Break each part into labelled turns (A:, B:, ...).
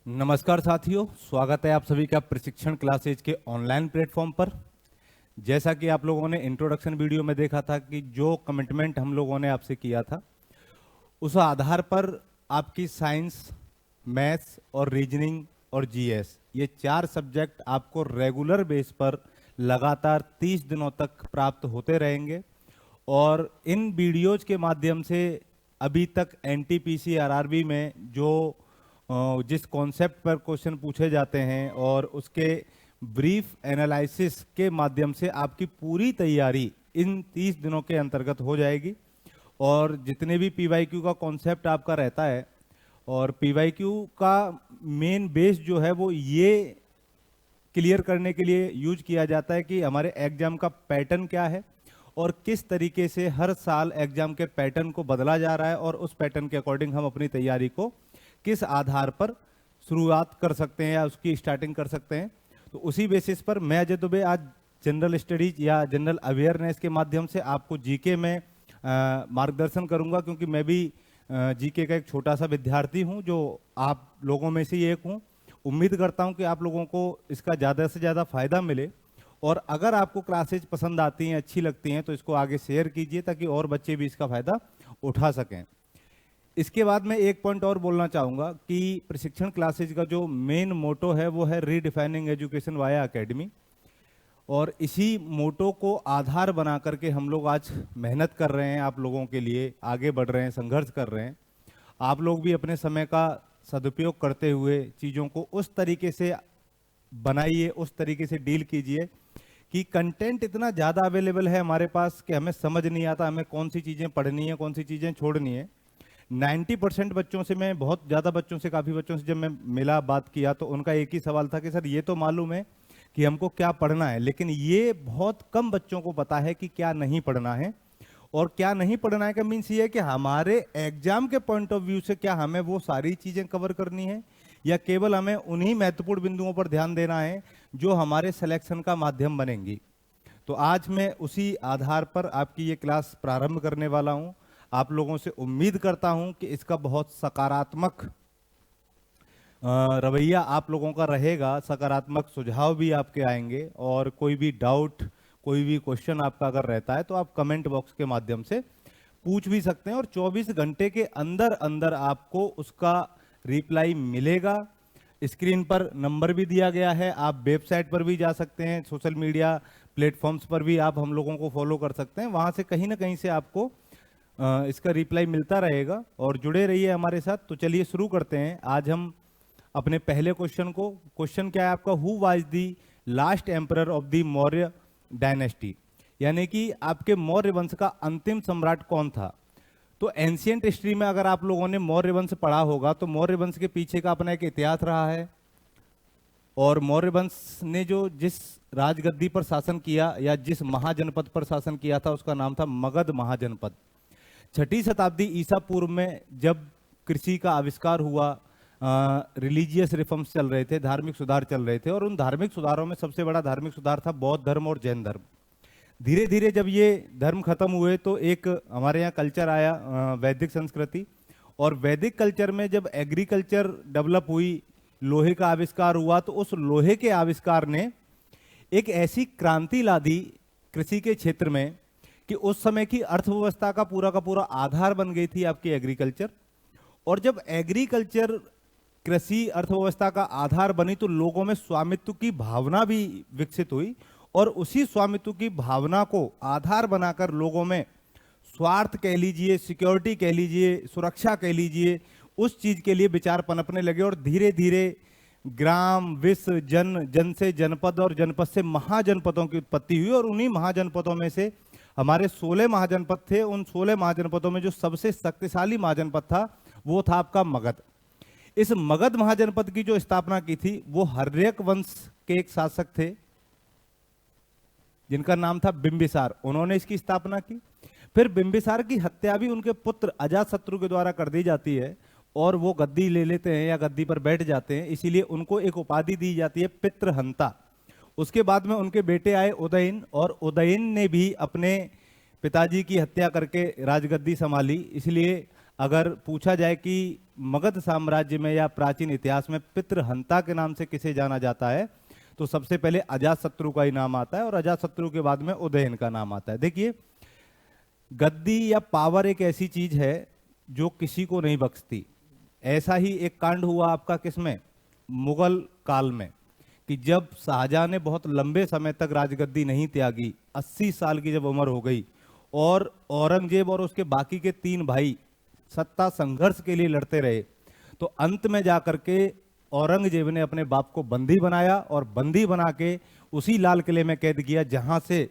A: नमस्कार साथियों, स्वागत है आप सभी का प्रशिक्षण क्लासेज के ऑनलाइन प्लेटफॉर्म पर। जैसा कि आप लोगों ने इंट्रोडक्शन वीडियो में देखा था कि जो कमिटमेंट हम लोगों ने आपसे किया था, उस आधार पर आपकी साइंस, मैथ्स और रीजनिंग और जीएस ये 4 सब्जेक्ट आपको रेगुलर बेस पर लगातार 30 दिनों तक प्राप्त होते रहेंगे। और इन वीडियोज के माध्यम से अभी तक एनटीपीसी आरआरबी में जो जिस कॉन्सेप्ट पर क्वेश्चन पूछे जाते हैं और उसके ब्रीफ एनालिसिस के माध्यम से आपकी पूरी तैयारी इन 30 दिनों के अंतर्गत हो जाएगी। और जितने भी पीवाईक्यू का कॉन्सेप्ट आपका रहता है, और पीवाईक्यू का मेन बेस जो है वो ये क्लियर करने के लिए यूज किया जाता है कि हमारे एग्जाम का पैटर्न क्या है और किस तरीके से हर साल एग्जाम के पैटर्न को बदला जा रहा है, और उस पैटर्न के अकॉर्डिंग हम अपनी तैयारी को किस आधार पर शुरुआत कर सकते हैं या उसकी स्टार्टिंग कर सकते हैं। तो उसी बेसिस पर मैं अजय दुबे आज जनरल स्टडीज या जनरल अवेयरनेस के माध्यम से आपको जीके में मार्गदर्शन करूंगा, क्योंकि मैं भी जीके का एक छोटा सा विद्यार्थी हूं, जो आप लोगों में से ही एक हूं। उम्मीद करता हूं कि आप लोगों को इसका ज़्यादा से ज़्यादा फायदा मिले, और अगर आपको क्लासेज पसंद आती हैं, अच्छी लगती हैं, तो इसको आगे शेयर कीजिए ताकि और बच्चे भी इसका फायदा उठा सकें। इसके बाद मैं एक पॉइंट और बोलना चाहूँगा कि प्रशिक्षण क्लासेज का जो मेन मोटो है वो है रीडिफाइनिंग एजुकेशन वाया एकेडमी, और इसी मोटो को आधार बना करके हम लोग आज मेहनत कर रहे हैं, आप लोगों के लिए आगे बढ़ रहे हैं, संघर्ष कर रहे हैं। आप लोग भी अपने समय का सदुपयोग करते हुए चीज़ों को उस तरीके से बनाइए, उस तरीके से डील कीजिए कि कंटेंट इतना ज़्यादा अवेलेबल है हमारे पास कि हमें समझ नहीं आता हमें कौन सी चीज़ें पढ़नी है, कौन सी चीज़ें छोड़नी है। 90% बच्चों से, मैं बहुत ज़्यादा बच्चों से, काफ़ी बच्चों से जब मैं मिला, बात किया, तो उनका एक ही सवाल था कि सर ये तो मालूम है कि हमको क्या पढ़ना है, लेकिन ये बहुत कम बच्चों को पता है कि क्या नहीं पढ़ना है। और क्या नहीं पढ़ना है का मीन्स ये है कि हमारे एग्जाम के पॉइंट ऑफ व्यू से क्या हमें वो सारी चीज़ें कवर करनी है, या केवल हमें उन्हीं महत्वपूर्ण बिंदुओं पर ध्यान देना है जो हमारे सिलेक्शन का माध्यम बनेंगी। तो आज मैं उसी आधार पर आपकी ये क्लास प्रारंभ करने वाला हूँ। आप लोगों से उम्मीद करता हूं कि इसका बहुत सकारात्मक रवैया आप लोगों का रहेगा, सकारात्मक सुझाव भी आपके आएंगे, और कोई भी डाउट, कोई भी क्वेश्चन आपका अगर रहता है तो आप कमेंट बॉक्स के माध्यम से पूछ भी सकते हैं, और 24 घंटे के अंदर अंदर आपको उसका रिप्लाई मिलेगा। स्क्रीन पर नंबर भी दिया गया है, आप वेबसाइट पर भी जा सकते हैं, सोशल मीडिया प्लेटफॉर्म्स पर भी आप हम लोगों को फॉलो कर सकते हैं, वहां से कहीं ना कहीं से आपको इसका रिप्लाई मिलता रहेगा। और जुड़े रहिए हमारे साथ। तो चलिए शुरू करते हैं आज हम अपने पहले क्वेश्चन को। क्वेश्चन क्या है आपका? Who was the last emperor of the Maurya dynasty, यानी कि आपके मौर्य वंश का अंतिम सम्राट कौन था। तो एंशियंट हिस्ट्री में अगर आप लोगों ने मौर्य वंश पढ़ा होगा तो मौर्य वंश के पीछे का अपना एक इतिहास रहा है, और मौर्य वंश ने जो जिस राजगद्दी पर शासन किया या जिस महाजनपद पर शासन किया था उसका नाम था मगध महाजनपद। 6ठी शताब्दी ईसा पूर्व में जब कृषि का आविष्कार हुआ, रिलीजियस रिफॉर्म्स चल रहे थे, धार्मिक सुधार चल रहे थे, और उन धार्मिक सुधारों में सबसे बड़ा धार्मिक सुधार था बौद्ध धर्म और जैन धर्म। धीरे धीरे जब ये धर्म खत्म हुए तो एक हमारे यहाँ कल्चर आया, वैदिक संस्कृति, और वैदिक कल्चर में जब एग्रीकल्चर डेवलप हुई, लोहे का आविष्कार हुआ, तो उस लोहे के आविष्कार ने एक ऐसी क्रांति ला दी कृषि के क्षेत्र में कि उस समय की अर्थव्यवस्था का पूरा आधार बन गई थी आपकी एग्रीकल्चर। और जब एग्रीकल्चर, कृषि अर्थव्यवस्था का आधार बनी तो लोगों में स्वामित्व की भावना भी विकसित हुई, और उसी स्वामित्व की भावना को आधार बनाकर लोगों में स्वार्थ कह लीजिए, सिक्योरिटी कह लीजिए, सुरक्षा कह लीजिए, उस चीज के लिए विचार पनपने लगे। और धीरे धीरे ग्राम, विश्व, जन से जनपद, और जनपद से महाजनपदों की उत्पत्ति हुई, और उन्हीं महाजनपदों में से हमारे 16 महाजनपद थे। उन 16 महाजनपदों में जो सबसे शक्तिशाली महाजनपद था वो था आपका मगध। इस मगध महाजनपद की जो स्थापना की थी वो हर्यक वंश के एक शासक थे जिनका नाम था बिंबिसार, उन्होंने इसकी स्थापना की। फिर बिंबिसार की हत्या भी उनके पुत्र अजातशत्रु के द्वारा कर दी जाती है, और वो गद्दी ले लेते हैं या गद्दी पर बैठ जाते हैं, इसीलिए उनको एक उपाधि दी जाती है पितृहंता। उसके बाद में उनके बेटे आए उदयन, और उदयन ने भी अपने पिताजी की हत्या करके राजगद्दी संभाली, इसलिए अगर पूछा जाए कि मगध साम्राज्य में या प्राचीन इतिहास में पितृहंता के नाम से किसे जाना जाता है, तो सबसे पहले अजातशत्रु का ही नाम आता है और अजातशत्रु के बाद में उदयन का नाम आता है। देखिए, गद्दी या पावर एक ऐसी चीज है जो किसी को नहीं बख्शती। ऐसा ही एक कांड हुआ आपका किसमें, मुगल काल में, कि जब शाहजहां ने बहुत लंबे समय तक राजगद्दी नहीं त्यागी, 80 साल की जब उम्र हो गई और औरंगजेब और उसके बाकी के 3 भाई सत्ता संघर्ष के लिए लड़ते रहे, तो अंत में जाकर के औरंगजेब ने अपने बाप को बंदी बनाया और बंदी बना के उसी लाल किले में कैद किया जहां से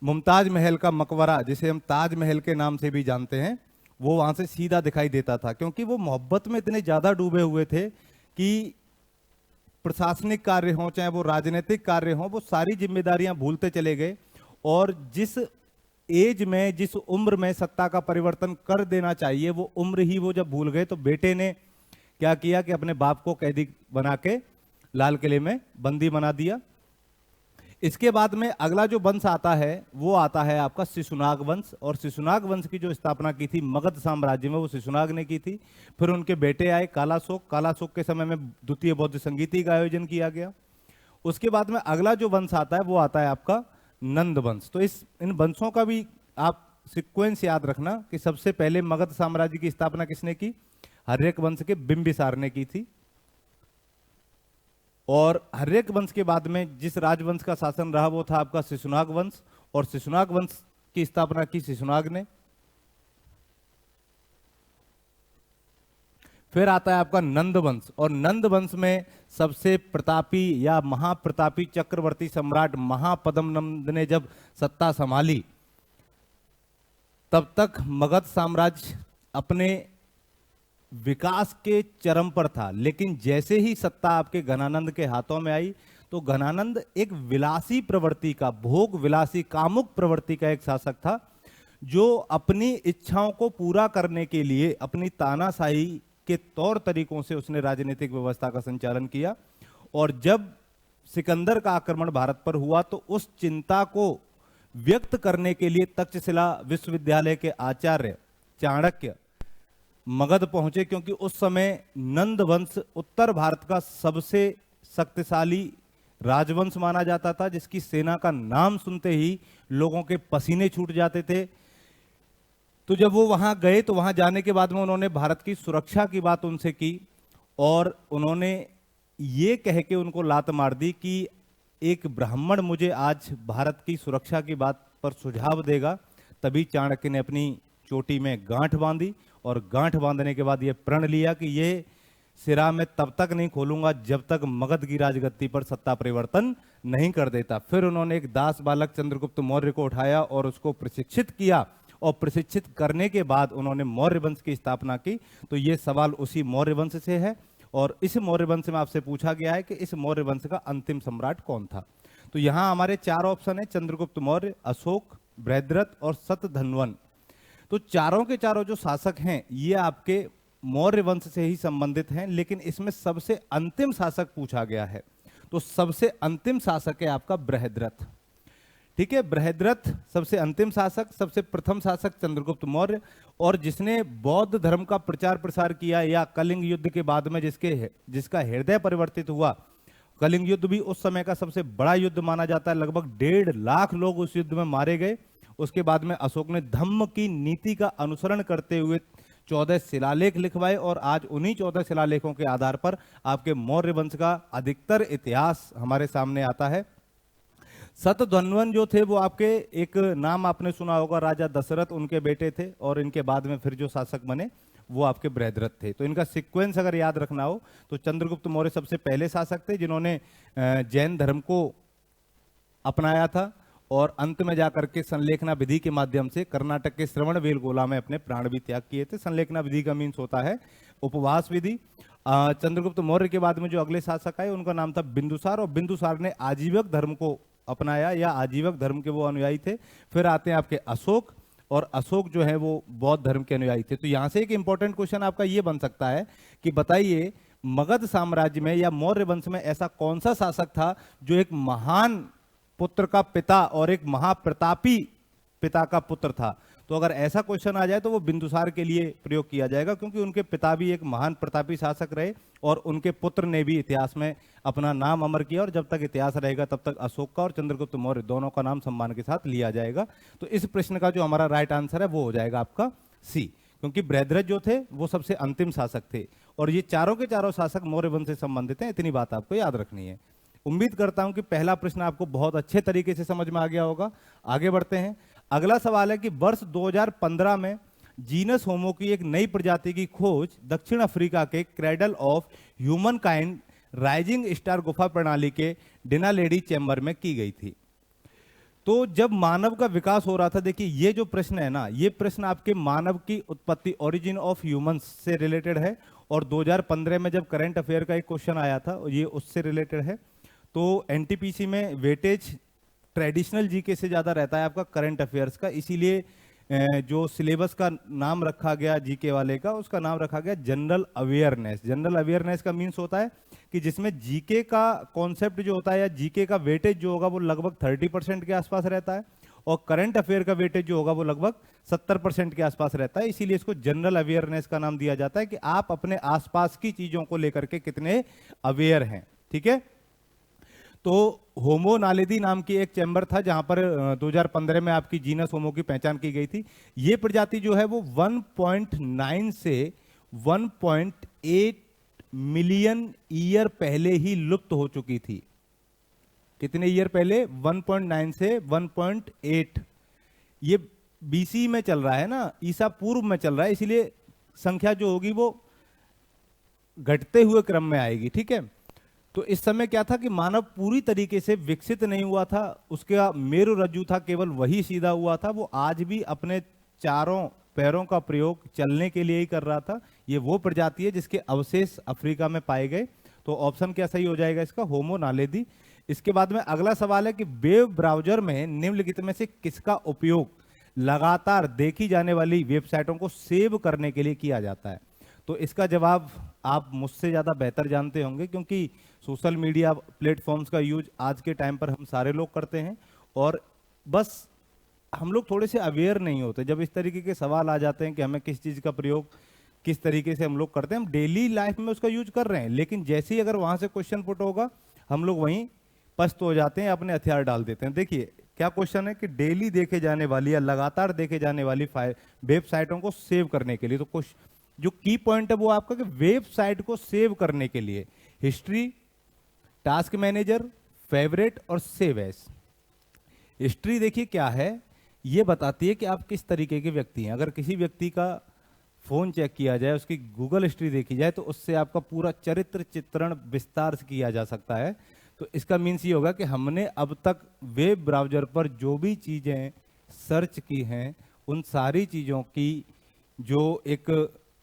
A: मुमताज महल का मकबरा, जिसे हम ताजमहल के नाम से भी जानते हैं, वो वहां से सीधा दिखाई देता था। क्योंकि वो मोहब्बत में इतने ज्यादा डूबे हुए थे कि प्रशासनिक कार्य हो चाहे वो राजनीतिक कार्य हो, वो सारी जिम्मेदारियां भूलते चले गए और जिस एज में, जिस उम्र में सत्ता का परिवर्तन कर देना चाहिए, वो उम्र ही वो जब भूल गए, तो बेटे ने क्या किया कि अपने बाप को कैदी बना के लाल किले में बंदी बना दिया। इसके बाद में अगला जो वंश आता है वो आता है आपका शिशुनाग वंश, और शिशुनाग वंश की जो स्थापना की थी मगध साम्राज्य में वो शिशुनाग ने की थी। फिर उनके बेटे आए कालाशोक, कालाशोक के समय में द्वितीय बौद्ध संगीति का आयोजन किया गया। उसके बाद में अगला जो वंश आता है वो आता है आपका नंद वंश। तो इन वंशों का भी आप सीक्वेंस याद रखना कि सबसे पहले मगध साम्राज्य की स्थापना किसने की, हर्यक वंश के बिंबिसार ने की थी, और हर्यक वंश के बाद में जिस राजवंश का शासन रहा वो था आपका शिशुनाग वंश, और शिशुनाग वंश की स्थापना की शिशुनाग ने। फिर आता है आपका नंद वंश, और नंद वंश में सबसे प्रतापी या महाप्रतापी चक्रवर्ती सम्राट महापद्मनंद ने जब सत्ता संभाली, तब तक मगध साम्राज्य अपने विकास के चरम पर था। लेकिन जैसे ही सत्ता आपके घनानंद के हाथों में आई, तो घनानंद एक विलासी प्रवृत्ति का, भोग विलासी कामुक प्रवृत्ति का एक शासक था, जो अपनी इच्छाओं को पूरा करने के लिए अपनी तानाशाही के तौर तरीकों से उसने राजनीतिक व्यवस्था का संचालन किया। और जब सिकंदर का आक्रमण भारत पर हुआ, तो उस चिंता को व्यक्त करने के लिए तक्षशिला विश्वविद्यालय के आचार्य चाणक्य मगध पहुंचे, क्योंकि उस समय नंद वंश उत्तर भारत का सबसे शक्तिशाली राजवंश माना जाता था, जिसकी सेना का नाम सुनते ही लोगों के पसीने छूट जाते थे। तो जब वो वहां गए, तो वहां जाने के बाद में उन्होंने भारत की सुरक्षा की बात उनसे की, और उन्होंने ये कह के उनको लात मार दी कि एक ब्राह्मण मुझे आज भारत की सुरक्षा की बात पर सुझाव देगा। तभी चाणक्य ने अपनी चोटी में गांठ बांधी, और गांठ बांधने के बाद ये प्रण लिया कि ये सिरा मैं तब तक नहीं खोलूंगा जब तक मगध की राजगद्दी पर सत्ता परिवर्तन नहीं कर देता। फिर उन्होंने एक दास बालक चंद्रगुप्त मौर्य को उठाया और उसको प्रशिक्षित किया, और प्रशिक्षित करने के बाद उन्होंने मौर्य वंश की स्थापना की। तो ये सवाल उसी मौर्य वंश से है, और इस मौर्य वंश में आपसे पूछा गया है कि इस मौर्य वंश का अंतिम सम्राट कौन था। तो यहां हमारे 4 ऑप्शन है, चंद्रगुप्त मौर्य, अशोक, बृहद्रथ और शतधन्वन। तो चारों के चारों जो शासक हैं ये आपके मौर्य वंश से ही संबंधित हैं, लेकिन इसमें सबसे अंतिम शासक पूछा गया है। तो सबसे अंतिम शासक है आपका बृहद्रथ। ठीक है, बृहद्रथ सबसे अंतिम शासक, सबसे प्रथम शासक चंद्रगुप्त मौर्य, और जिसने बौद्ध धर्म का प्रचार प्रसार किया, या कलिंग युद्ध के बाद में जिसका हृदय परिवर्तित हुआ। कलिंग युद्ध भी उस समय का सबसे बड़ा युद्ध माना जाता है, लगभग 1.5 लाख लोग उस युद्ध में मारे गए। उसके बाद में अशोक ने धम्म की नीति का अनुसरण करते हुए 14 शिलालेख लिखवाए, और आज उन्हीं 14 शिलालेखों के आधार पर आपके मौर्य वंश का अधिकतर इतिहास हमारे सामने आता है। शतधन्वन जो थे वो आपके, एक नाम आपने सुना होगा, राजा दशरथ उनके बेटे थे, और इनके बाद में फिर जो शासक बने वो आपके बृहद्रथ थे। तो इनका सीक्वेंस अगर याद रखना हो तो चंद्रगुप्त मौर्य सबसे पहले शासक थे जिन्होंने जैन धर्म को अपनाया था, और अंत में जाकर के संलेखना विधि के माध्यम से कर्नाटक के श्रवणबेलगोला में अपने प्राण भी त्याग किए थे। संलेखना विधि का मीन्स होता है उपवास विधि। चंद्रगुप्त मौर्य के बाद में जो अगले शासक आए उनका नाम था बिंदुसार, और बिंदुसार ने आजीवक धर्म को अपनाया, या आजीवक धर्म के वो अनुयायी थे। फिर आते हैं आपके अशोक, और अशोक जो है वो बौद्ध धर्म के अनुयायी थे। तो यहां से एक इंपॉर्टेंट क्वेश्चन आपका ये बन सकता है कि बताइए मगध साम्राज्य में या मौर्य वंश में ऐसा कौन सा शासक था जो एक महान पुत्र का पिता और एक महाप्रतापी पिता का पुत्र था। तो अगर ऐसा क्वेश्चन आ जाए तो वो बिंदुसार के लिए प्रयोग किया जाएगा, क्योंकि उनके पिता भी एक महान प्रतापी शासक रहे और उनके पुत्र ने भी इतिहास में अपना नाम अमर किया, और जब तक इतिहास रहेगा तब तक अशोक का और चंद्रगुप्त मौर्य दोनों का नाम सम्मान के साथ लिया जाएगा। तो इस प्रश्न का जो हमारा राइट आंसर है वो हो जाएगा आपका सी, क्योंकि बृहद्रथ जो थे वो सबसे अंतिम शासक थे और ये चारों के चारों शासक मौर्य वंश से संबंधित हैं। इतनी बात आपको याद रखनी है। उम्मीद करता हूं कि पहला प्रश्न आपको बहुत अच्छे तरीके से समझ में आ गया होगा। आगे बढ़ते हैं। अगला सवाल है कि वर्ष 2015 में जीनस होमो की एक नई प्रजाति की खोज दक्षिण अफ्रीका के cradle of human kind rising star गुफा प्रणाली के डिनालेडी चैम्बर में की गई थी। तो जब मानव का विकास हो रहा था, देखिए ये जो प्रश्न है ना, ये प्रश्न आपके मानव की उत्पत्ति ओरिजिन ऑफ ह्यूमंस से रिलेटेड है, और 2015 में जब करंट अफेयर का एक क्वेश्चन आया था ये उससे रिलेटेड है। तो एनटीपीसी में वेटेज ट्रेडिशनल जीके से ज्यादा रहता है आपका करंट अफेयर्स का, इसीलिए जो सिलेबस का नाम रखा गया जीके वाले का, उसका नाम रखा गया जनरल अवेयरनेस। जनरल अवेयरनेस का मीन्स होता है कि जिसमें जीके का कॉन्सेप्ट जो होता है या जीके का वेटेज जो होगा वो लगभग 30% के आसपास रहता है, और करंट अफेयर का वेटेज जो होगा वो लगभग 70% के आसपास रहता है। इसीलिए इसको जनरल अवेयरनेस का नाम दिया जाता है कि आप अपने आसपास की चीजों को लेकर के कितने अवेयर हैं। ठीक है, तो होमो नालेदी नाम की एक चैम्बर था जहां पर 2015 में आपकी जीनस होमो की पहचान की गई थी। ये प्रजाति जो है वो 1.9 से 1.8 मिलियन ईयर पहले ही लुप्त हो चुकी थी। कितने ईयर पहले? 1.9 से 1.8। ये बीसी में चल रहा है ना, ईसा पूर्व में चल रहा है, इसीलिए संख्या जो होगी वो घटते हुए क्रम में आएगी। ठीक है, तो इस समय क्या था कि मानव पूरी तरीके से विकसित नहीं हुआ था, उसका मेरु रज्जु था केवल वही सीधा हुआ था। वो आज भी अपने चारों पैरों का प्रयोग चलने के लिए ही कर रहा था। ये वो प्रजाति है जिसके अवशेष अफ्रीका में पाए गए। तो ऑप्शन क्या सही हो जाएगा इसका? होमो नालेदी। इसके बाद में अगला सवाल है कि वेब ब्राउजर में निम्नलिखित में से किसका उपयोग लगातार देखी जाने वाली वेबसाइटों को सेव करने के लिए किया जाता है? तो इसका जवाब आप मुझसे ज्यादा बेहतर जानते होंगे, क्योंकि सोशल मीडिया प्लेटफॉर्म्स का यूज आज के टाइम पर हम सारे लोग करते हैं, और बस हम लोग थोड़े से अवेयर नहीं होते। जब इस तरीके के सवाल आ जाते हैं कि हमें किस चीज का प्रयोग किस तरीके से हम लोग करते हैं, हम डेली लाइफ में उसका यूज कर रहे हैं, लेकिन जैसे ही अगर वहां से क्वेश्चन पुट होगा हम लोग वहीं पस्त हो जाते हैं, अपने हथियार डाल देते हैं। देखिए क्या क्वेश्चन है कि डेली देखे जाने वाली या लगातार देखे जाने वाली वेबसाइटों को सेव करने के लिए, तो कुछ जो की पॉइंट है वो आपका कि वेबसाइट को सेव करने के लिए हिस्ट्री, टास्क मैनेजर, फेवरेट और सेव एज। हिस्ट्री देखिए क्या है, ये बताती है कि आप किस तरीके के व्यक्ति हैं। अगर किसी व्यक्ति का फोन चेक किया जाए, उसकी गूगल हिस्ट्री देखी जाए, तो उससे आपका पूरा चरित्र चित्रण विस्तार से किया जा सकता है। तो इसका मीन्स ये होगा कि हमने अब तक वेब ब्राउजर पर जो भी चीजें सर्च की हैं, उन सारी चीजों की जो एक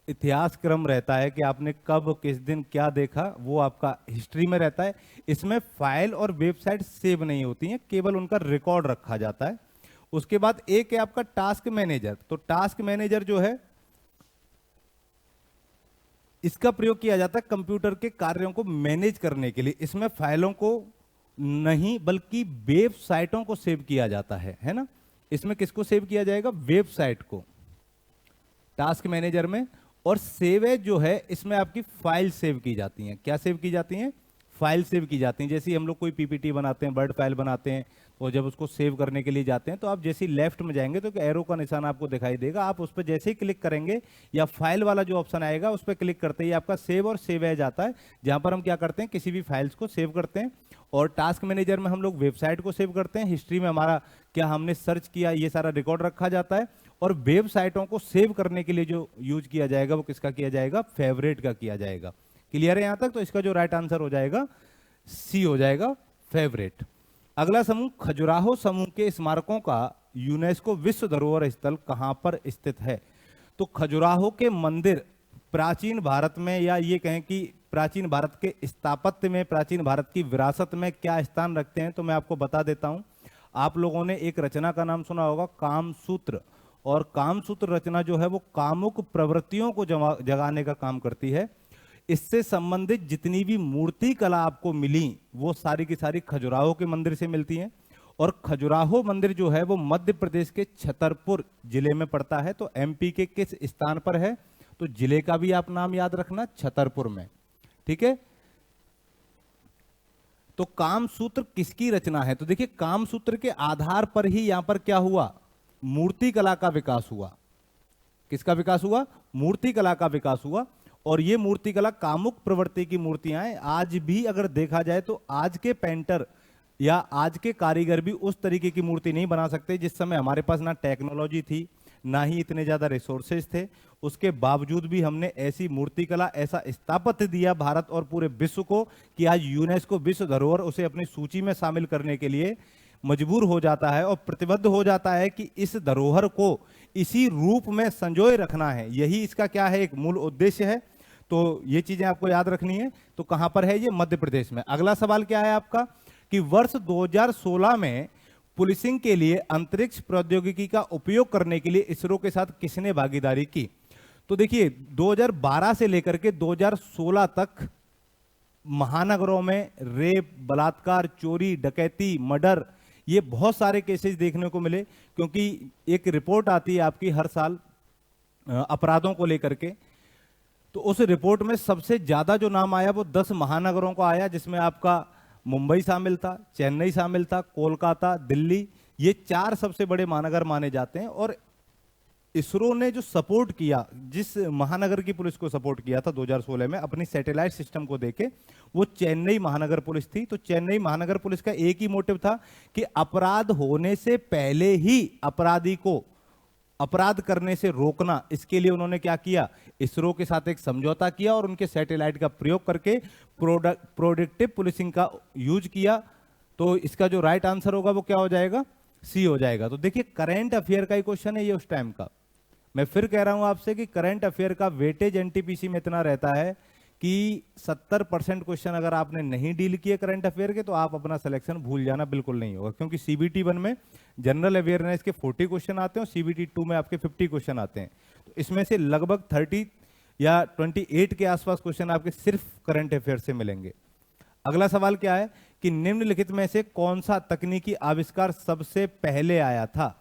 A: इतिहास क्रम रहता है कि आपने कब किस दिन क्या देखा, वो आपका हिस्ट्री में रहता है। इसमें फाइल और वेबसाइट सेव नहीं होती हैं, केवल उनका रिकॉर्ड रखा जाता है। उसके बाद एक है आपका टास्क मैनेजर। तो टास्क मैनेजर जो है इसका प्रयोग किया जाता है कंप्यूटर के कार्यों को मैनेज करने के लिए। इसमें फाइलों को नहीं बल्कि वेबसाइटों को सेव किया जाता है ना। इसमें किसको सेव किया जाएगा? वेबसाइट को, टास्क मैनेजर में। और सेव एज जो है इसमें आपकी फाइल सेव की जाती हैं। क्या सेव की जाती हैं? फाइल सेव की जाती हैं। जैसे ही हम लोग कोई पीपीटी बनाते हैं, वर्ड फाइल बनाते हैं, और जब उसको सेव करने के लिए जाते हैं तो आप जैसे ही लेफ्ट में जाएंगे तो एरो का निशान आपको दिखाई देगा। आप उस पर जैसे ही क्लिक करेंगे या फाइल वाला जो ऑप्शन आएगा उस पर क्लिक करते ही आपका सेव और सेव एज आता है, जहां पर हम क्या करते हैं, किसी भी फाइल्स को सेव करते हैं। और टास्क मैनेजर में हम लोग वेबसाइट को सेव करते हैं। हिस्ट्री में हमारा क्या हमने सर्च किया ये सारा रिकॉर्ड रखा जाता है। और वेबसाइटों को सेव करने के लिए जो यूज किया जाएगा वो किसका किया जाएगा? फेवरेट का किया जाएगा। क्लियर है यहां तक? तो इसका जो राइट आंसर हो जाएगा सी हो जाएगा, फेवरेट। अगला समूह, खजुराहो समूह के स्मारकों का यूनेस्को विश्व धरोहर स्थल कहां पर स्थित है? तो खजुराहो के मंदिर प्राचीन भारत में, या ये कहें कि प्राचीन भारत के स्थापत्य में, प्राचीन भारत की विरासत में क्या स्थान रखते हैं, तो मैं आपको बता देता हूं। आप लोगों ने एक रचना का नाम सुना होगा, कामसूत्र। और कामसूत्र रचना जो है वो कामुक प्रवृत्तियों को जगाने का काम करती है। इससे संबंधित जितनी भी मूर्ति कला आपको मिली वो सारी की सारी खजुराहो के मंदिर से मिलती हैं। और खजुराहो मंदिर जो है वो मध्य प्रदेश के छतरपुर जिले में पड़ता है। तो एमपी के किस स्थान पर है? तो जिले का भी आप नाम याद रखना, छतरपुर में। ठीक है। तो कामसूत्र किसकी रचना है? तो देखिए कामसूत्र के आधार पर ही यहां पर क्या हुआ? मूर्तिकला का विकास हुआ। किसका विकास हुआ? मूर्तिकला का विकास हुआ। और ये मूर्तिकला कामुक प्रवृत्ति की मूर्तियां हैं। आज भी अगर देखा जाए तो आज के पेंटर या आज के कारीगर भी उस तरीके की मूर्ति नहीं बना सकते। जिस समय हमारे पास ना टेक्नोलॉजी थी, ना ही इतने ज्यादा रिसोर्सेज थे, उसके बावजूद भी हमने ऐसी मूर्तिकला, ऐसा स्थापत्य दिया भारत और पूरे विश्व को कि आज यूनेस्को विश्व धरोहर उसे अपनी सूची में शामिल करने के लिए मजबूर हो जाता है और प्रतिबद्ध हो जाता है कि इस धरोहर को इसी रूप में संजोए रखना है। यही इसका क्या है? एक मूल उद्देश्य है। तो ये चीजें आपको याद रखनी है। तो कहां पर है ये? मध्य प्रदेश में। अगला सवाल क्या है आपका कि वर्ष 2016 में पुलिसिंग के लिए अंतरिक्ष प्रौद्योगिकी का उपयोग करने के लिए इसरो के साथ किसने भागीदारी की? तो देखिए 2012 से लेकर के 2016 तक महानगरों में रेप, बलात्कार, चोरी, डकैती, मर्डर, ये बहुत सारे केसेस देखने को मिले। क्योंकि एक रिपोर्ट आती है आपकी हर साल अपराधों को लेकर के, तो उस रिपोर्ट में सबसे ज्यादा जो नाम आया वो 10 महानगरों का आया, जिसमें आपका मुंबई शामिल था, चेन्नई शामिल था, कोलकाता, दिल्ली, ये 4 सबसे बड़े महानगर माने जाते हैं। और इसरो ने जो सपोर्ट किया, जिस महानगर की पुलिस को सपोर्ट किया था 2016 में अपनी सैटेलाइट सिस्टम को देके, वो चेन्नई महानगर पुलिस थी। तो चेन्नई महानगर पुलिस का एक ही मोटिव था कि अपराध होने से पहले ही अपराधी को अपराध करने से रोकना। इसके लिए उन्होंने क्या किया? इसरो के साथ एक समझौता किया और उनके सैटेलाइट का प्रयोग करके प्रोडक्टिव पुलिसिंग का यूज किया। तो इसका जो राइट आंसर होगा वो क्या हो जाएगा? सी हो जाएगा। तो देखिए करंट अफेयर का ही क्वेश्चन है ये उस टाइम का। मैं फिर कह रहा हूं आपसे कि करंट अफेयर का वेटेज एनटीपीसी में इतना रहता है कि 70% क्वेश्चन अगर आपने नहीं डील किए करंट अफेयर के, तो आप अपना सिलेक्शन भूल जाना, बिल्कुल नहीं होगा। क्योंकि सीबीटी 1 में जनरल अवेयरनेस के 40 क्वेश्चन आते हैं और सीबीटी 2 में आपके 50 क्वेश्चन आते हैं। तो इसमें से लगभग 30 या 28 के आसपास क्वेश्चन आपके सिर्फ करंट अफेयर से मिलेंगे। अगला सवाल क्या है कि निम्नलिखित में से कौन सा तकनीकी आविष्कार सबसे पहले आया था?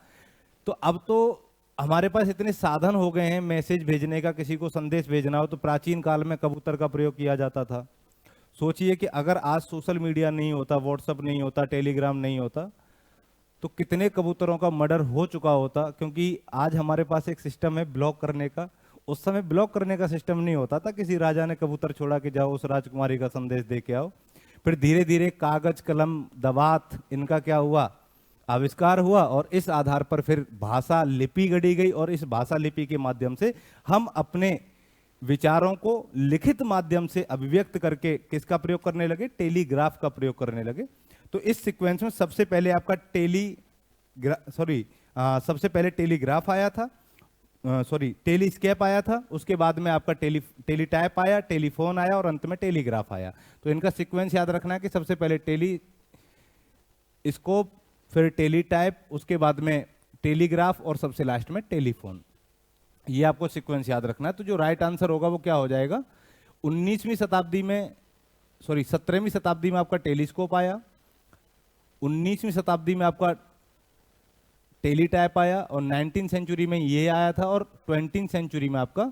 A: तो अब तो हमारे पास इतने साधन हो गए हैं मैसेज भेजने का, किसी को संदेश भेजना हो, तो प्राचीन काल में कबूतर का प्रयोग किया जाता था। सोचिए कि अगर आज सोशल मीडिया नहीं होता, व्हाट्सएप नहीं होता, टेलीग्राम नहीं होता, तो कितने कबूतरों का मर्डर हो चुका होता। क्योंकि आज हमारे पास एक सिस्टम है ब्लॉक करने का। उस समय ब्लॉक करने का सिस्टम नहीं होता था, किसी राजा ने कबूतर छोड़ा कि जाओ उस राजकुमारी का संदेश दे के आओ। फिर धीरे धीरे कागज, कलम, दवात, इनका क्या हुआ? आविष्कार हुआ। और इस आधार पर फिर भाषा लिपि गढ़ी गई और इस भाषा लिपि के माध्यम से हम अपने विचारों को लिखित माध्यम से अभिव्यक्त करके किसका प्रयोग करने लगे? टेलीग्राफ का प्रयोग करने लगे। तो इस सीक्वेंस में सबसे पहले आपका सबसे पहले टेलीग्राफ आया था, टेलीस्केप आया था, उसके बाद में आपका टेलीटाइप आया, टेलीफोन आया और अंत में टेलीग्राफ आया। तो इनका सीक्वेंस याद रखना है कि सबसे पहले टेलीस्कोप, फिर टेलीटाइप, उसके बाद में टेलीग्राफ और सबसे लास्ट में टेलीफोन। ये आपको सीक्वेंस याद रखना है। तो जो राइट आंसर होगा वो क्या हो जाएगा? 17वीं शताब्दी में आपका टेलीस्कोप आया, 19वीं शताब्दी में आपका टेलीटाइप आया और 19th सेंचुरी में ये आया था और 20th सेंचुरी में आपका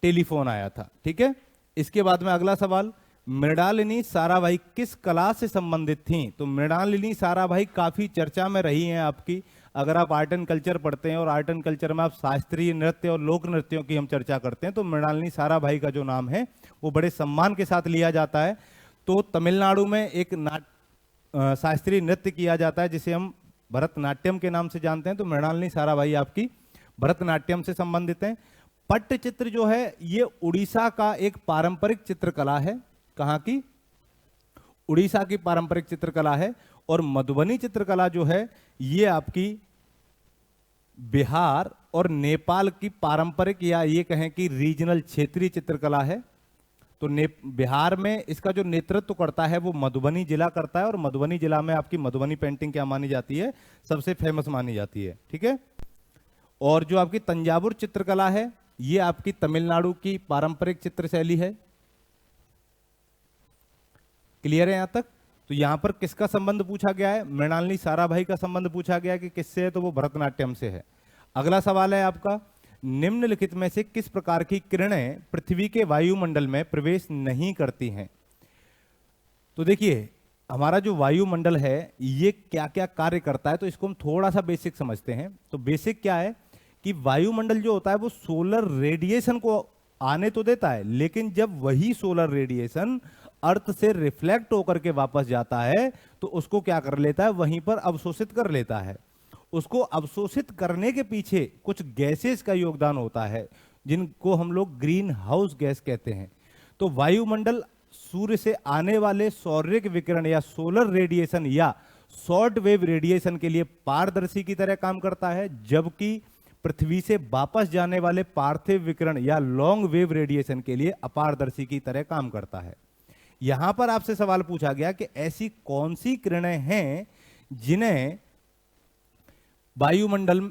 A: टेलीफोन आया था। ठीक है। इसके बाद में अगला सवाल, मृणालिनी साराभाई किस कला से संबंधित थीं? तो मृणालिनी साराभाई काफी चर्चा में रही हैं आपकी। अगर आप आर्ट एंड कल्चर पढ़ते हैं और आर्ट एंड कल्चर में आप शास्त्रीय नृत्य और लोक नृत्यों की हम चर्चा करते हैं, तो मृणालिनी साराभाई का जो नाम है वो बड़े सम्मान के साथ लिया जाता है। तो तमिलनाडु में एक शास्त्रीय नृत्य किया जाता है जिसे हम भरतनाट्यम के नाम से जानते हैं। तो मृणालिनी साराभाई आपकी भरतनाट्यम से संबंधित हैं। पट्टचित्र जो है ये उड़ीसा का एक पारंपरिक चित्रकला है। कहां की? उड़ीसा की पारंपरिक चित्रकला है। और मधुबनी चित्रकला जो है ये आपकी बिहार और नेपाल की पारंपरिक या ये कहें कि रीजनल क्षेत्रीय चित्रकला है। तो बिहार में इसका जो नेतृत्व करता है वो मधुबनी जिला करता है और मधुबनी जिला में आपकी मधुबनी पेंटिंग क्या मानी जाती है? सबसे फेमस मानी जाती है। ठीक है। और जो आपकी तंजावुर चित्रकला है ये आपकी तमिलनाडु की पारंपरिक चित्र शैली है। क्लियर है यहां तक? तो यहां पर किसका संबंध पूछा गया है? मृणालिनी साराभाई का संबंध पूछा गया है कि किससे है, तो वो भरतनाट्यम से है। अगला सवाल है आपका, निम्नलिखित में से किस प्रकार की किरणें पृथ्वी के वायुमंडल में प्रवेश नहीं करती हैं? तो देखिए, हमारा जो वायुमंडल है ये क्या क्या कार्य करता है, तो इसको हम थोड़ा सा बेसिक समझते हैं। तो बेसिक क्या है कि वायुमंडल जो होता है वो सोलर रेडिएशन को आने तो देता है, लेकिन जब वही सोलर रेडिएशन अर्थ से रिफ्लेक्ट होकर के वापस जाता है तो उसको क्या कर लेता है, वहीं पर अवशोषित कर लेता है। उसको अवशोषित करने के पीछे कुछ गैसेस का योगदान होता है, जिनको हम लोग ग्रीन हाउस गैस कहते हैं। तो वायुमंडल सूर्य से आने वाले सौर्यिक विकिरण या सोलर रेडिएशन या शॉर्ट वेव रेडिएशन के लिए पारदर्शी की तरह काम करता है, जबकि पृथ्वी से वापस जाने वाले पार्थिव विकिरण या लॉन्ग वेव रेडिएशन के लिए अपारदर्शी की तरह काम करता है। यहां पर आपसे सवाल पूछा गया कि ऐसी कौन सी किरणें हैं जिन्हें वायुमंडल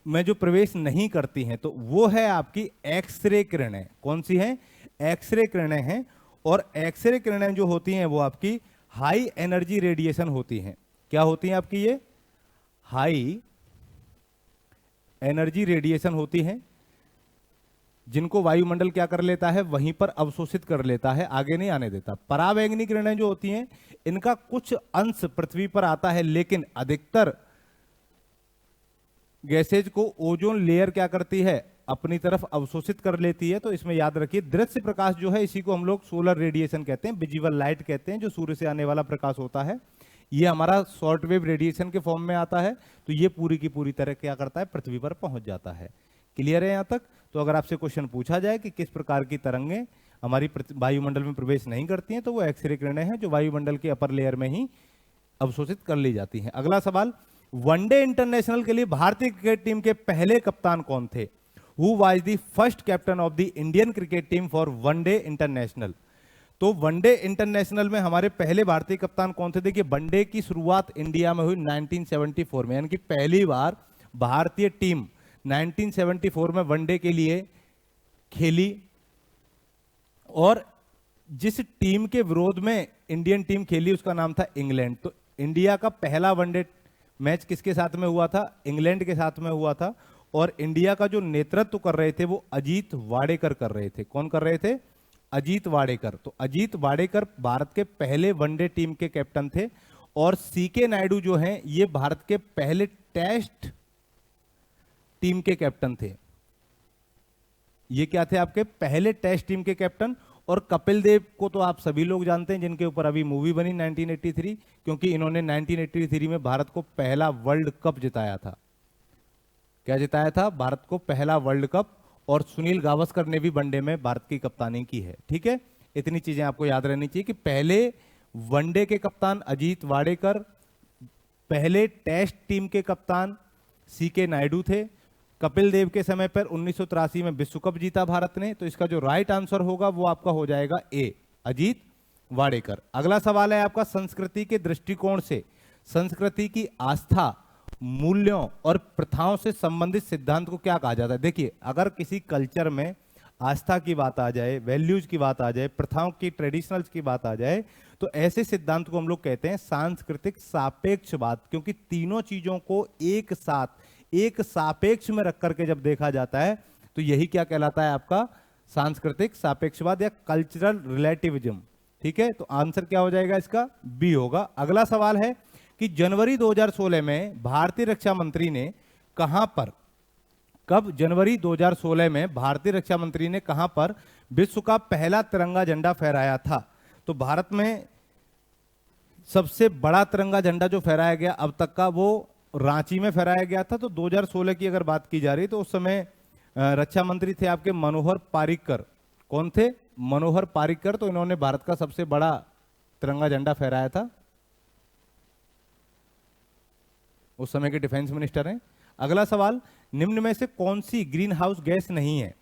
A: में जो प्रवेश नहीं करती हैं, तो वो है आपकी एक्सरे किरणें। कौन सी हैं? एक्सरे किरणें हैं। और एक्सरे किरणें जो होती हैं वो आपकी हाई एनर्जी रेडिएशन होती हैं। क्या होती हैं आपकी? ये हाई एनर्जी रेडिएशन होती हैं, जिनको वायुमंडल क्या कर लेता है, वहीं पर अवशोषित कर लेता है, आगे नहीं आने देता। परावैंगनी किरणें जो होती हैं इनका कुछ अंश पृथ्वी पर आता है, लेकिन अधिकतर गैसेज को ओजोन लेयर क्या करती है, अपनी तरफ अवशोषित कर लेती है। तो इसमें याद रखिए, दृश्य प्रकाश जो है इसी को हम लोग सोलर रेडिएशन कहते हैं, विजिबल लाइट कहते हैं, जो सूर्य से आने वाला प्रकाश होता है। ये हमारा शॉर्ट वेव रेडिएशन के फॉर्म में आता है। तो ये पूरी की पूरी तरह क्या करता है, पृथ्वी पर पहुंच जाता है। क्लियर है यहां तक? तो अगर आपसे क्वेश्चन पूछा जाए कि किस प्रकार की तरंगें हमारी वायुमंडल में प्रवेश नहीं करती हैं, तो वो एक्सरे किरणें हैं जो वायुमंडल के अपर लेयर में ही अवशोषित कर ली जाती हैं। अगला सवाल, वनडे इंटरनेशनल के लिए भारतीय क्रिकेट टीम के पहले कप्तान कौन थे? Who was the first captain of the Indian cricket team for one day international? तो वनडे इंटरनेशनल में हमारे पहले भारतीय कप्तान कौन थे? देखिए, वनडे की शुरुआत इंडिया में हुई 1974 में, यानी कि पहली बार भारतीय टीम 1974 में वनडे के लिए खेली। और जिस टीम के विरोध में इंडियन टीम खेली उसका नाम था इंग्लैंड। तो इंडिया का पहला वनडे मैच किसके साथ में हुआ था? इंग्लैंड के साथ में हुआ था। और इंडिया का जो नेतृत्व कर रहे थे वो अजीत वाडेकर कर रहे थे। कौन कर रहे थे? अजीत वाडेकर। तो अजीत वाडेकर भारत के पहले वनडे टीम के कैप्टन थे। और सीके नायडू जो हैं ये भारत के पहले टेस्ट टीम के कैप्टन थे। ये क्या थे? आपके पहले टेस्ट टीम के कैप्टन। और कपिल देव को तो आप सभी लोग जानते हैं, जिनके ऊपर अभी मूवी बनी 1983, क्योंकि इन्होंने 1983 में भारत को पहला वर्ल्ड कप जिताया था। क्या जिताया था? भारत को पहला वर्ल्ड कप। और सुनील गावस्कर ने भी वनडे में भारत की कप्तानी की है। ठीक है, इतनी चीजें आपको याद रहनी चाहिए कि पहले वनडे के कप्तान अजीत वाडेकर, पहले टेस्ट टीम के कप्तान सीके नायडू थे। कपिल देव के समय पर 1983 में विश्व कप जीता भारत ने। तो इसका जो राइट आंसर होगा वो आपका हो जाएगा ए, अजीत वाडेकर। अगला सवाल है आपका, संस्कृति के दृष्टिकोण से संस्कृति की आस्था, मूल्यों और प्रथाओं से संबंधित सिद्धांत को क्या कहा जाता है? देखिए, अगर किसी कल्चर में आस्था की बात आ जाए, वैल्यूज की बात आ जाए, प्रथाओं की, ट्रेडिशनल्स की बात आ जाए, तो ऐसे सिद्धांत को हम लोग कहते हैं सांस्कृतिक सापेक्षवाद। क्योंकि तीनों चीजों को एक साथ एक सापेक्ष में रख करके जब देखा जाता है तो यही क्या कहलाता है? आपका सांस्कृतिक सापेक्षवाद या कल्चरल रिलेटिविज्म। ठीक है, तो आंसर क्या हो जाएगा इसका? बी होगा। अगला सवाल है कि जनवरी 2016 में भारतीय रक्षा मंत्री ने कहां पर, कब जनवरी 2016 में भारतीय रक्षा मंत्री ने कहां पर विश्व का पहला तिरंगा झंडा फहराया था? तो भारत में सबसे बड़ा तिरंगा झंडा जो फहराया गया अब तक का, वो रांची में फहराया गया था। तो 2016 की अगर बात की जा रही तो उस समय रक्षा मंत्री थे आपके मनोहर पारिकर। कौन थे? मनोहर पारिकर। तो इन्होंने भारत का सबसे बड़ा तिरंगा झंडा फहराया था। उस समय के डिफेंस मिनिस्टर हैं। अगला सवाल, निम्न में से कौन सी ग्रीन हाउस गैस नहीं है?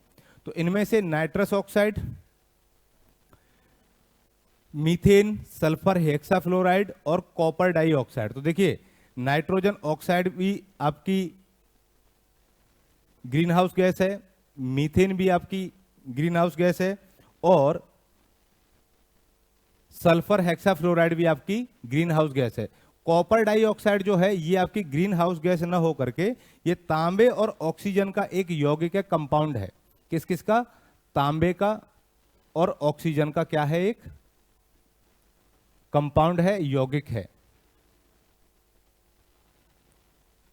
A: तो इनमें से nitrous oxide, methane, sulphur hexafluoride और कॉपर डाइऑक्साइड। तो देखिए, नाइट्रोजन ऑक्साइड भी आपकी ग्रीन हाउस गैस है, मीथेन भी आपकी ग्रीन हाउस गैस है, और सल्फर हेक्साफ्लोराइड भी आपकी ग्रीन हाउस गैस है। कॉपर डाइऑक्साइड जो है ये आपकी ग्रीन हाउस गैस न हो करके ये तांबे और ऑक्सीजन का एक यौगिक है, कंपाउंड है। किस किस का? तांबे का और ऑक्सीजन का क्या है? एक कंपाउंड है, यौगिक है।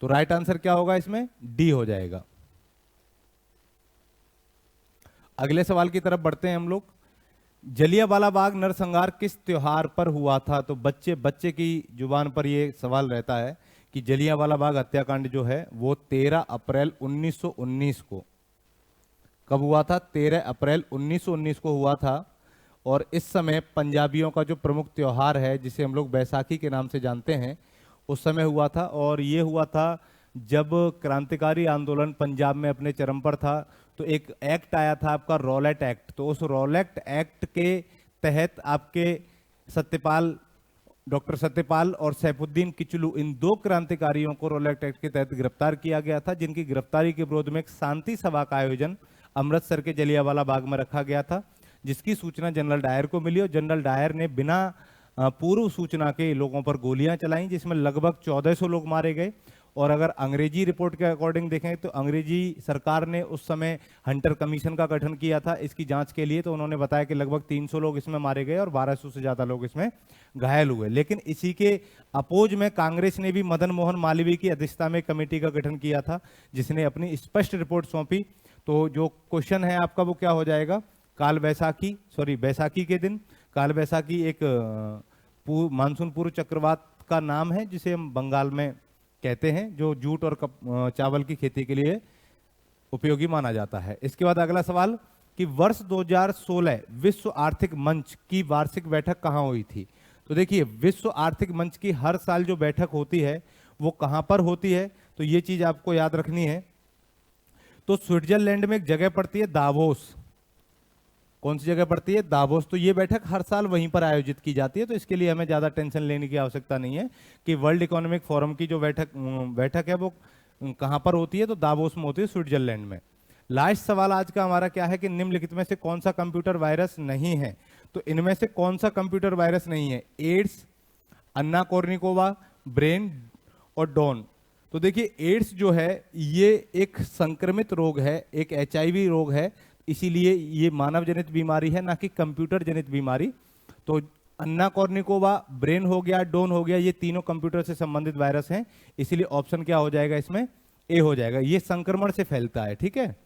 A: तो राइट आंसर क्या होगा इसमें? डी हो जाएगा। अगले सवाल की तरफ बढ़ते हैं हम लोग। जलियांवाला बाग नरसंहार किस त्योहार पर हुआ था? तो बच्चे की जुबान पर यह सवाल रहता है कि जलियांवाला बाग हत्याकांड जो है वो 13 अप्रैल 1919 को कब हुआ था? 13 अप्रैल 1919 को हुआ था। और इस समय पंजाबियों का जो प्रमुख त्योहार है जिसे हम लोग बैसाखी के नाम से जानते हैं, उस समय हुआ था। और ये हुआ था जब क्रांतिकारी आंदोलन पंजाब में अपने चरम पर था। तो एक एक्ट आया था आपका रॉलेट एक्ट। तो उस रॉलेट एक्ट के तहत आपके सत्यपाल, डॉक्टर सत्यपाल और सैफुद्दीन किचलू, इन दो क्रांतिकारियों को रॉलेट एक्ट के तहत गिरफ्तार किया गया था, जिनकी गिरफ्तारी के विरोध में एक शांति सभा का आयोजन अमृतसर के जलियांवाला बाग में रखा गया था, जिसकी सूचना जनरल डायर को मिली और जनरल डायर ने बिना पूर्व सूचना के लोगों पर गोलियां चलाई, जिसमें लगभग 1400 लोग मारे गए। और अगर अंग्रेजी रिपोर्ट के अकॉर्डिंग देखें तो अंग्रेजी सरकार ने उस समय हंटर कमीशन का गठन किया था इसकी जांच के लिए। तो उन्होंने बताया कि लगभग 300 लोग इसमें मारे गए और 1200 से ज्यादा लोग इसमें घायल हुए। लेकिन इसी के अपोज में कांग्रेस ने भी मदन मोहन मालवीय की अध्यक्षता में कमेटी का गठन किया था, जिसने अपनी स्पष्ट रिपोर्ट सौंपी। तो जो क्वेश्चन है आपका वो क्या हो जाएगा? बैसाखी के दिन, काल बैसाखी एक मानसून पूर्व चक्रवात का नाम है जिसे हम बंगाल में कहते हैं, जो जूट और चावल की खेती के लिए उपयोगी माना जाता है। इसके बाद अगला सवाल कि वर्ष 2016 विश्व आर्थिक मंच की वार्षिक बैठक कहां हुई थी? तो देखिए, विश्व आर्थिक मंच की हर साल जो बैठक होती है वो कहां पर होती है? तो ये चीज आपको याद रखनी है। तो स्विट्जरलैंड में एक जगह पड़ती है दावोस। कौन सी जगह पड़ती है? दावोस। तो ये बैठक हर साल वहीं पर आयोजित की जाती है। तो इसके लिए हमें ज्यादा टेंशन लेने की आवश्यकता नहीं है कि वर्ल्ड इकोनॉमिक फोरम की जो बैठक है वो कहां पर होती है? तो दावोस में होती है, स्विट्जरलैंड में। लास्ट सवाल आज का हमारा क्या है कि निम्नलिखित में से कौन सा कंप्यूटर वायरस नहीं है? तो इनमें से कौन सा कंप्यूटर वायरस नहीं है? एड्स, अन्ना कोर्निकोवा, ब्रेन और डॉन। तो देखिए, एड्स जो है ये एक संक्रमित रोग है, एक HIV रोग है, इसीलिए ये मानव जनित बीमारी है, ना कि कंप्यूटर जनित बीमारी। तो अन्ना कोर्निकोवा, ब्रेन हो गया, डोन हो गया, ये तीनों कंप्यूटर से संबंधित वायरस हैं, इसीलिए ऑप्शन क्या हो जाएगा इसमें? ए हो जाएगा। ये संक्रमण से फैलता है, ठीक है।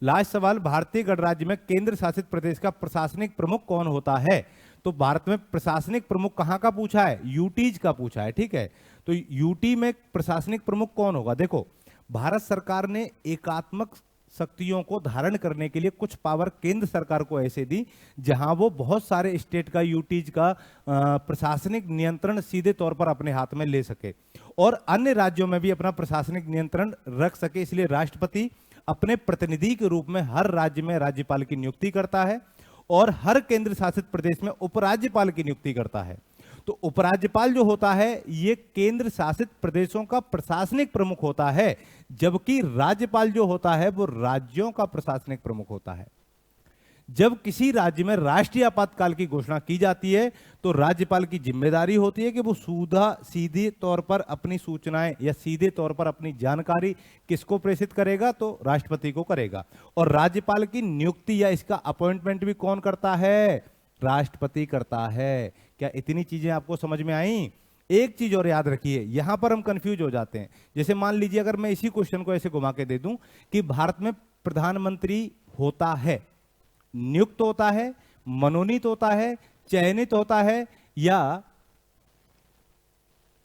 A: लास्ट सवाल, भारतीय गणराज्य में केंद्र शासित प्रदेश का प्रशासनिक प्रमुख कौन होता है? तो भारत में प्रशासनिक प्रमुख कहां का पूछा है? यूटीज का पूछा है, ठीक है। तो यूटी में प्रशासनिक प्रमुख कौन होगा? देखो, भारत सरकार ने एकात्मक शक्तियों को धारण करने के लिए कुछ पावर केंद्र सरकार को ऐसे दी जहां वो बहुत सारे स्टेट का, यूटीज का प्रशासनिक नियंत्रण सीधे तौर पर अपने हाथ में ले सके और अन्य राज्यों में भी अपना प्रशासनिक नियंत्रण रख सके। इसलिए राष्ट्रपति अपने प्रतिनिधि के रूप में हर राज्य में राज्यपाल की नियुक्ति करता है और हर केंद्र शासित प्रदेश में उपराज्यपाल की नियुक्ति करता है। तो उपराज्यपाल जो होता है ये केंद्र शासित प्रदेशों का प्रशासनिक प्रमुख होता है, जबकि राज्यपाल जो होता है वो राज्यों का प्रशासनिक प्रमुख होता है। जब किसी राज्य में राष्ट्रीय आपातकाल की घोषणा की जाती है तो राज्यपाल की जिम्मेदारी होती है कि वो सीधे तौर पर अपनी सूचनाएं या सीधे तौर पर अपनी जानकारी किसको प्रेषित करेगा? तो राष्ट्रपति को करेगा। और राज्यपाल की नियुक्ति या इसका अपॉइंटमेंट भी कौन करता है? राष्ट्रपति करता है। क्या इतनी चीजें आपको समझ में आई? एक चीज और याद रखिए, यहां पर हम कंफ्यूज हो जाते हैं। जैसे मान लीजिए अगर मैं इसी क्वेश्चन को ऐसे घुमा के दे दूं कि भारत में प्रधानमंत्री होता है, नियुक्त होता है, मनोनीत होता है, चयनित होता है, या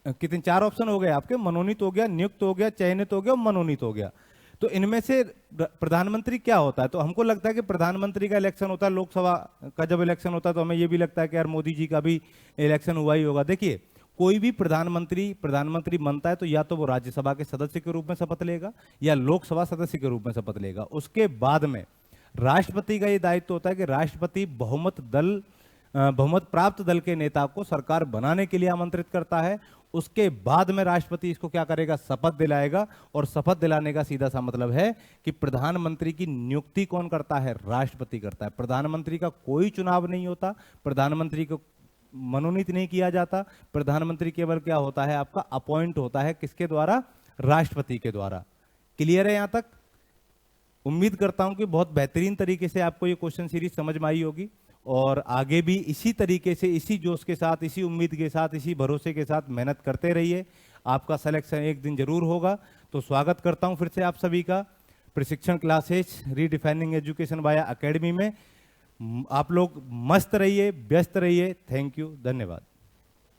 A: कितने? 4 ऑप्शन हो गए आपके, मनोनीत हो गया, नियुक्त हो गया, चयनित हो गया और मनोनीत हो गया। तो इनमें से प्रधानमंत्री क्या होता है? तो हमको लगता है कि प्रधानमंत्री का इलेक्शन होता है, लोकसभा का जब इलेक्शन होता है तो हमें यह भी लगता है कि यार मोदी जी का भी इलेक्शन हुआ ही होगा। देखिए, कोई भी प्रधानमंत्री बनता है तो या तो वो राज्यसभा के सदस्य के रूप में शपथ लेगा या लोकसभा सदस्य के रूप में शपथ लेगा। उसके बाद में राष्ट्रपति का यह दायित्व होता है कि राष्ट्रपति बहुमत प्राप्त दल के नेता को सरकार बनाने के लिए आमंत्रित करता है। उसके बाद में राष्ट्रपति इसको क्या करेगा? शपथ दिलाएगा। और शपथ दिलाने का सीधा सा मतलब है कि प्रधानमंत्री की नियुक्ति कौन करता है? राष्ट्रपति करता है। प्रधानमंत्री का कोई चुनाव नहीं होता, प्रधानमंत्री को मनोनीत नहीं किया जाता। प्रधानमंत्री केवल क्या होता है, आपका अपॉइंट होता है, किसके द्वारा? राष्ट्रपति के द्वारा। क्लियर है यहां तक? उम्मीद करता हूं कि बहुत बेहतरीन तरीके से आपको ये क्वेश्चन सीरीज समझ में आई होगी और आगे भी इसी तरीके से, इसी जोश के साथ, इसी उम्मीद के साथ, इसी भरोसे के साथ मेहनत करते रहिए। आपका सिलेक्शन एक दिन जरूर होगा। तो स्वागत करता हूं फिर से आप सभी का प्रशिक्षण classes redefining education via academy में। आप लोग मस्त रहिए, व्यस्त रहिए। थैंक यू, धन्यवाद।